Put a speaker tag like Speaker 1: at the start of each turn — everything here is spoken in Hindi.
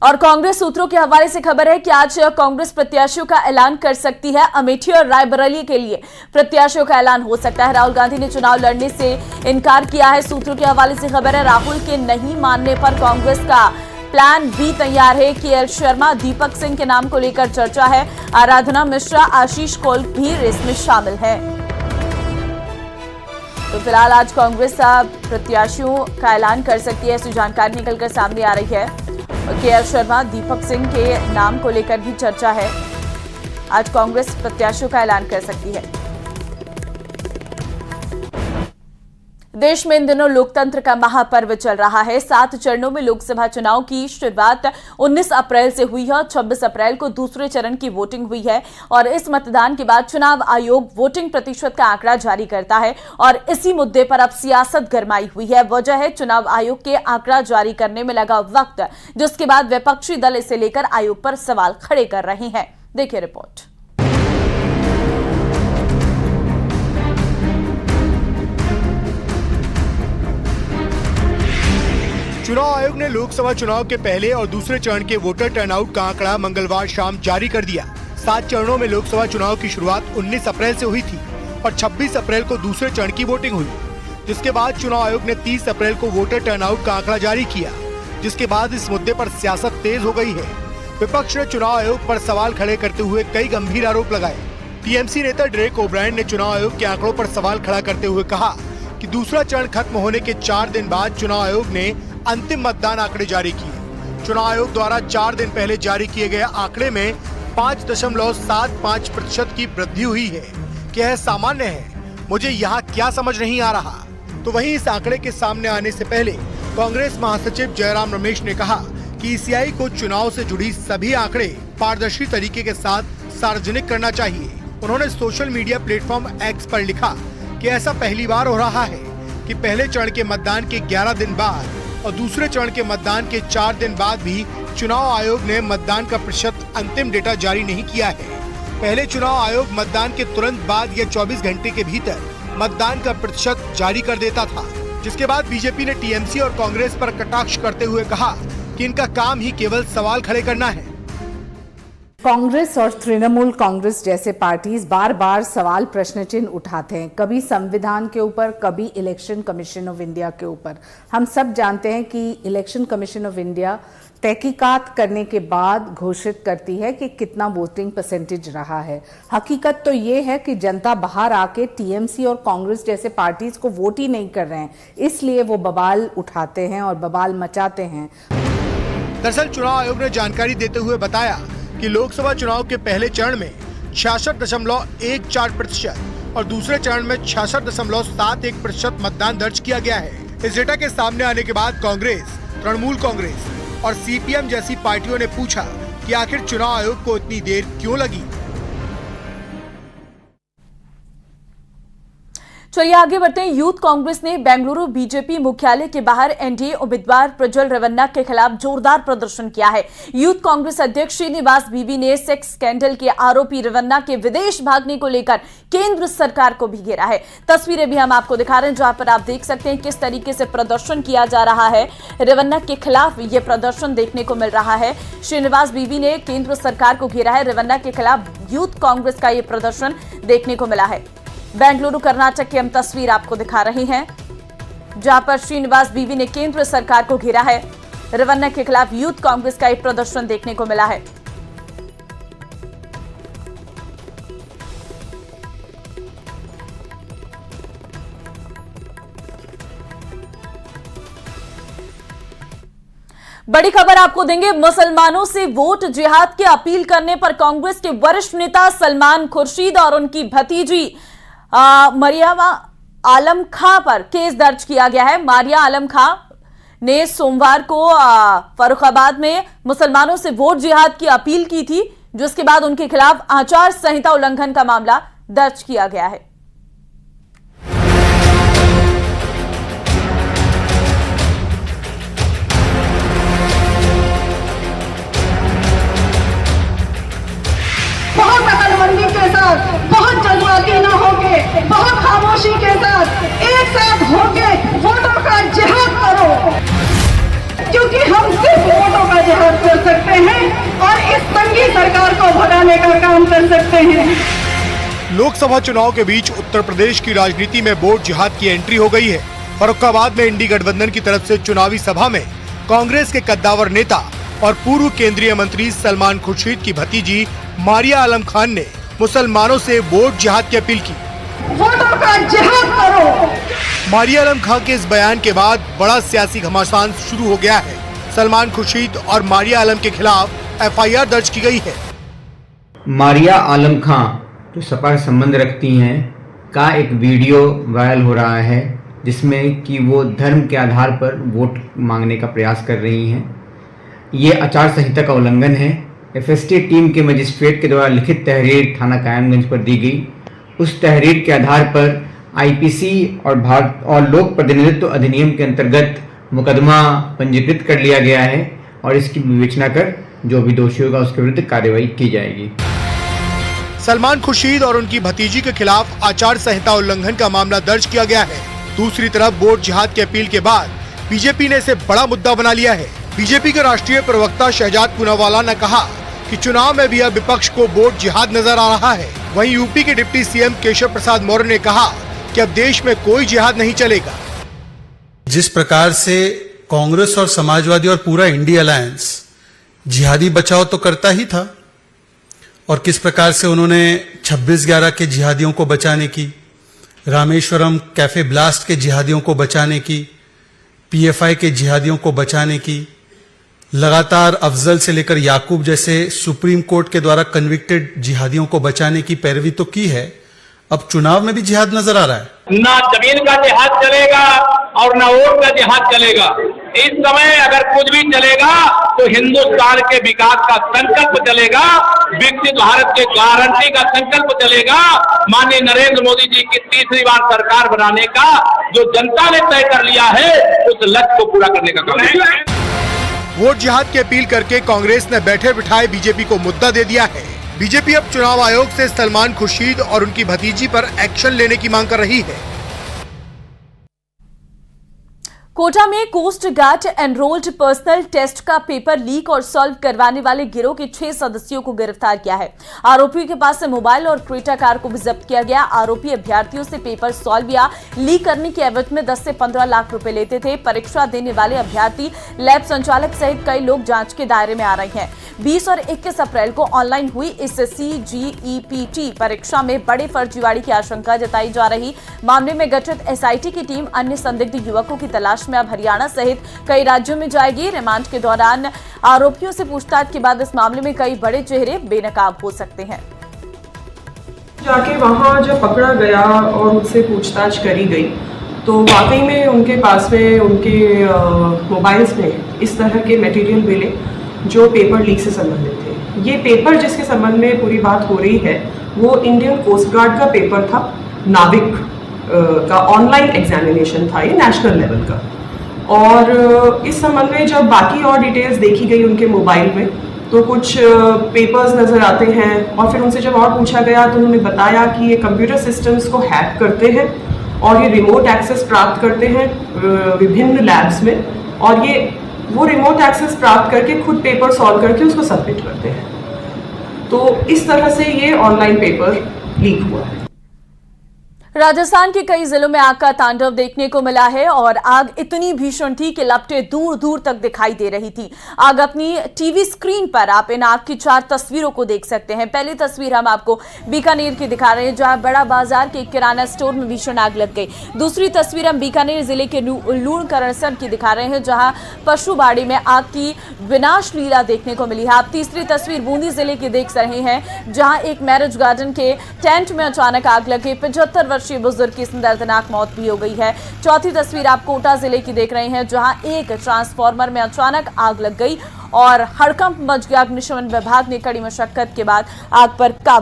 Speaker 1: और कांग्रेस सूत्रों के हवाले से खबर है कि आज कांग्रेस प्रत्याशियों का ऐलान कर सकती है। अमेठी और रायबरेली के लिए प्रत्याशियों का ऐलान हो सकता है। राहुल गांधी ने चुनाव लड़ने से इनकार किया है। सूत्रों के हवाले से खबर है, राहुल के नहीं मानने पर कांग्रेस का प्लान बी तैयार है। केएल शर्मा, दीपक सिंह के नाम को लेकर चर्चा है। आराधना मिश्रा, आशीष कौल भी रेस में शामिल है। तो फिलहाल आज कांग्रेस प्रत्याशियों का ऐलान कर सकती है, ऐसी जानकारी निकलकर सामने आ रही है। केएल शर्मा, दीपक सिंह के नाम को लेकर भी चर्चा है। आज कांग्रेस प्रत्याशियों का ऐलान कर सकती है। देश में इन दिनों लोकतंत्र का महापर्व चल रहा है। 7 चरणों में लोकसभा चुनाव की शुरुआत 19 अप्रैल से हुई है और 26 अप्रैल को दूसरे चरण की वोटिंग हुई है। और इस मतदान के बाद चुनाव आयोग वोटिंग प्रतिशत का आंकड़ा जारी करता है और इसी मुद्दे पर अब सियासत गरमाई हुई है। वजह है चुनाव आयोग के आंकड़ा जारी करने में लगा वक्त, जिसके बाद विपक्षी दल इसे लेकर आयोग पर सवाल खड़े कर रहे हैं। देखिए रिपोर्ट।
Speaker 2: चुनाव आयोग ने लोकसभा चुनाव के पहले और दूसरे चरण के वोटर टर्नआउट का आंकड़ा मंगलवार शाम जारी कर दिया। 7 चरणों में लोकसभा चुनाव की शुरुआत 19 अप्रैल से हुई थी और 26 अप्रैल को दूसरे चरण की वोटिंग हुई, जिसके बाद चुनाव आयोग ने 30 अप्रैल को वोटर टर्नआउट का आंकड़ा जारी किया, जिसके बाद इस मुद्दे पर सियासत तेज हो गई है। विपक्ष ने चुनाव आयोग पर सवाल खड़े करते हुए कई गंभीर आरोप लगाए। टीएमसी नेता डेरेक ओब्रायन ने चुनाव आयोग के आंकड़ों पर सवाल खड़ा करते हुए कहा कि दूसरा चरण खत्म होने के 4 दिन बाद चुनाव आयोग ने अंतिम मतदान आंकड़े जारी किए। चुनाव आयोग द्वारा 4 दिन पहले जारी किए गए आंकड़े में 5.75% की वृद्धि हुई है। क्या यह सामान्य है? मुझे यहाँ क्या समझ नहीं आ रहा। तो वहीं इस आंकड़े के सामने आने से पहले कांग्रेस महासचिव जयराम रमेश ने कहा कि ईसीआई को चुनाव से जुड़ी सभी आंकड़े पारदर्शी तरीके के साथ सार्वजनिक करना चाहिए। उन्होंने सोशल मीडिया प्लेटफॉर्म एक्स पर लिखा कि ऐसा पहली बार हो रहा है कि पहले चरण के मतदान के 11 दिन बाद और दूसरे चरण के मतदान के 4 दिन बाद भी चुनाव आयोग ने मतदान का प्रतिशत अंतिम डेटा जारी नहीं किया है। पहले चुनाव आयोग मतदान के तुरंत बाद या 24 घंटे के भीतर मतदान का प्रतिशत जारी कर देता था, जिसके बाद बीजेपी ने टीएमसी और कांग्रेस पर कटाक्ष करते हुए कहा कि इनका काम ही केवल सवाल खड़े करना है।
Speaker 3: कांग्रेस और तृणमूल कांग्रेस जैसे पार्टीज बार बार सवाल प्रश्न चिन्ह उठाते हैं, कभी संविधान के ऊपर, कभी इलेक्शन कमीशन ऑफ इंडिया के ऊपर। हम सब जानते हैं कि इलेक्शन कमीशन ऑफ इंडिया तहकीकात करने के बाद घोषित करती है कि कितना वोटिंग परसेंटेज रहा है। हकीकत तो ये है कि जनता बाहर आके टीएमसी और कांग्रेस जैसे पार्टीज को वोट ही नहीं कर रहे हैं, इसलिए वो बवाल उठाते हैं और बवाल मचाते हैं।
Speaker 2: दरअसल चुनाव आयोग ने जानकारी देते हुए बताया कि लोकसभा चुनाव के पहले चरण में 66.14% और दूसरे चरण में 66.71% मतदान दर्ज किया गया है। इस डेटा के सामने आने के बाद कांग्रेस, तृणमूल कांग्रेस और सीपीएम जैसी पार्टियों ने पूछा कि आखिर चुनाव आयोग को इतनी देर क्यों लगी।
Speaker 1: चलिए आगे बढ़ते हैं। यूथ कांग्रेस ने बेंगलुरु बीजेपी मुख्यालय के बाहर एनडीए उम्मीदवार प्रज्वल रेवन्ना के खिलाफ जोरदार प्रदर्शन किया है। यूथ कांग्रेस अध्यक्ष श्रीनिवास बीवी ने सेक्स स्कैंडल के आरोपी रेवन्ना के विदेश भागने को लेकर केंद्र सरकार को भी घेरा है। तस्वीरें भी हम आपको दिखा रहे हैं, जहां पर आप देख सकते हैं किस तरीके से प्रदर्शन किया जा रहा है। रेवन्ना के खिलाफ यह प्रदर्शन देखने को मिल रहा है। श्रीनिवास बीवी ने केंद्र सरकार को घेरा है। रेवन्ना के खिलाफ यूथ कांग्रेस का यह प्रदर्शन देखने को मिला है। बेंगलुरु कर्नाटक की हम तस्वीर आपको दिखा रहे हैं, जहां पर श्रीनिवास बीवी ने केंद्र सरकार को घेरा है। रेवन्ना के खिलाफ यूथ कांग्रेस का एक प्रदर्शन देखने को मिला है। बड़ी खबर आपको देंगे। मुसलमानों से वोट जिहाद की अपील करने पर कांग्रेस के वरिष्ठ नेता सलमान खुर्शीद और उनकी भतीजी मरियमा आलम खां पर केस दर्ज किया गया है। मारिया आलम खां ने सोमवार को फर्रुखाबाद में मुसलमानों से वोट जिहाद की अपील की थी, जिसके बाद उनके खिलाफ आचार संहिता उल्लंघन का मामला दर्ज किया गया है।
Speaker 4: बहुत अकलमंदी के साथ, बहुत जज्बाती न होके, बहुत खामोशी के साथ एक साथ होके वोटों का जिहाद करो, क्योंकि हम सिर्फ वोटों का जिहाद कर सकते हैं।
Speaker 2: लोकसभा चुनाव के बीच उत्तर प्रदेश की राजनीति में वोट जिहाद की एंट्री हो गई है। फर्रुखाबाद में इंडी गठबंधन की तरफ से चुनावी सभा में कांग्रेस के कद्दावर नेता और पूर्व केंद्रीय मंत्री सलमान खुर्शीद की भतीजी मारिया आलम खान ने मुसलमानों से वोट जिहाद की अपील की।
Speaker 4: वोटों का जिहाद करो।
Speaker 2: मारिया आलम खान के इस बयान के बाद बड़ा सियासी घमासान शुरू हो गया है। सलमान खुर्शीद और मारिया आलम के खिलाफ एफआईआर दर्ज की गई है।
Speaker 5: मारिया आलम खान जो सपा से संबंध रखती हैं का एक वीडियो वायरल हो रहा है जिसमें कि वो धर्म के आधार पर वोट मांगने का प्रयास कर रही हैं। ये आचार संहिता का उल्लंघन है। एफएसटी टीम के मजिस्ट्रेट के द्वारा लिखित तहरीर थाना कायमगंज पर दी गई। उस तहरीर के आधार पर आईपीसी और लोक प्रतिनिधित्व अधिनियम के अंतर्गत मुकदमा पंजीकृत कर लिया गया है और इसकी विवेचना कर जो भी दोषी होगा उसके विरुद्ध कार्रवाई की जाएगी।
Speaker 2: सलमान खुर्शीद और उनकी भतीजी के खिलाफ आचार संहिता उल्लंघन का मामला दर्ज किया गया है। दूसरी तरफ वोट जिहाद की अपील के बाद बीजेपी ने इसे बड़ा मुद्दा बना लिया है। बीजेपी के राष्ट्रीय प्रवक्ता शहजाद पूनावाला ने कहा कि चुनाव में भी अब विपक्ष को वोट जिहाद नजर आ रहा है। वहीं यूपी के डिप्टी सीएम केशव प्रसाद मौर्य ने कहा कि अब देश में कोई जिहाद नहीं चलेगा।
Speaker 6: जिस प्रकार से कांग्रेस और समाजवादी और पूरा इंडिया अलायंस जिहादी बचाव तो करता ही था और किस प्रकार से उन्होंने 26/11 के जिहादियों को बचाने की, रामेश्वरम कैफे ब्लास्ट के जिहादियों को बचाने की, पीएफआई के जिहादियों को बचाने की, लगातार अफजल से लेकर याकूब जैसे सुप्रीम कोर्ट के द्वारा कन्विक्टेड जिहादियों को बचाने की पैरवी तो की है। अब चुनाव में भी जिहाद नजर आ रहा है।
Speaker 7: ना जमीन का जिहाद चलेगा और ना वोट का जिहाद चलेगा। इस समय अगर कुछ भी चलेगा तो हिंदुस्तान के विकास का संकल्प चलेगा, विकसित भारत के गारंटी का संकल्प चलेगा। माननीय नरेंद्र मोदी जी की तीसरी बार सरकार बनाने का जो जनता ने तय कर लिया है उस लक्ष्य को पूरा करने का काम है।
Speaker 2: वोट जिहाद की अपील करके कांग्रेस ने बैठे बिठाए बीजेपी को मुद्दा दे दिया है। बीजेपी अब चुनाव आयोग से सलमान खुर्शीद और उनकी भतीजी पर एक्शन लेने की मांग कर रही है।
Speaker 1: कोटा में coast guard enrolled personnel test का पेपर लीक और सॉल्व करवाने वाले गिरोह के 6 सदस्यों को गिरफ्तार किया है। आरोपियों के पास से मोबाइल और क्रेटा कार को भी जब्त किया गया। आरोपी अभ्यर्थियों से पेपर सॉल्व या लीक करने के एवज में 10 से 15 लाख रुपए लेते थे। परीक्षा देने वाले अभ्यर्थी, लैब संचालक सहित कई लोग जांच के दायरे में आ रहे हैं। 20 और 21 अप्रैल को ऑनलाइन हुई इस CGEPT परीक्षा में बड़े फर्जीवाड़े की आशंका जताई जा रही। मामले में गठित एसआईटी की टीम अन्य संदिग्ध युवकों की तलाश में अब हरियाणा सहित कई राज्यों में जाएगी। रिमांड के दौरान आरोपियों से पूछताछ के बाद इस मामले में कई बड़े चेहरे बेनकाब हो सकते हैं।
Speaker 8: जाके वहाँ जब पकड़ा गया और उनसे पूछताछ करी गई तो वाकई में उनके पास में उनके मोबाइल्स में इस तरह के मटेरियल मिले जो पेपर लीक से संबंधित थे। ये पेपर जिसके संबंध में पूरी बात हो रही है वो इंडियन कोस्ट गार्ड का पेपर था। नाविक का ऑनलाइन एग्जामिनेशन था, ये नेशनल लेवल का। और इस संबंध में जब बाकी और डिटेल्स देखी गई उनके मोबाइल में तो कुछ पेपर्स नज़र आते हैं और फिर उनसे जब और पूछा गया तो उन्होंने बताया कि ये कंप्यूटर सिस्टम्स को हैक करते हैं और ये रिमोट एक्सेस प्राप्त करते हैं विभिन्न लैब्स में और ये वो रिमोट एक्सेस प्राप्त करके खुद पेपर सॉल्व करके उसको सबमिट करते हैं। तो इस तरह से ये ऑनलाइन पेपर लीक हुआ है।
Speaker 1: राजस्थान के कई जिलों में आग का तांडव देखने को मिला है और आग इतनी भीषण थी कि लपटें दूर दूर तक दिखाई दे रही थी। आग अपनी टीवी स्क्रीन पर आप इन आग की 4 तस्वीरों को देख सकते हैं। पहली तस्वीर हम आपको बीकानेर की दिखा रहे हैं जहां बड़ा बाजार के किराना स्टोर में भीषण आग लग गई। दूसरी तस्वीर हम बीकानेर जिले के लूणकरणसर की दिखा रहे हैं जहां पशुबाड़ी में आग की विनाश लीला देखने को मिली है। आप तीसरी तस्वीर बूंदी जिले की देख रहे हैं जहां एक मैरिज गार्डन के टेंट में अचानक आग लगी। 75 वर्षीय बुजुर्ग की दर्दनाक मौत भी हो गई है। चौथी तस्वीर आप कोटा जिले की देख रहे हैं जहां एक ट्रांसफार्मर में अचानक आग लग गई और हड़कंप मच गया। अग्निशमन विभाग ने कड़ी मशक्कत के बाद आग पर काबू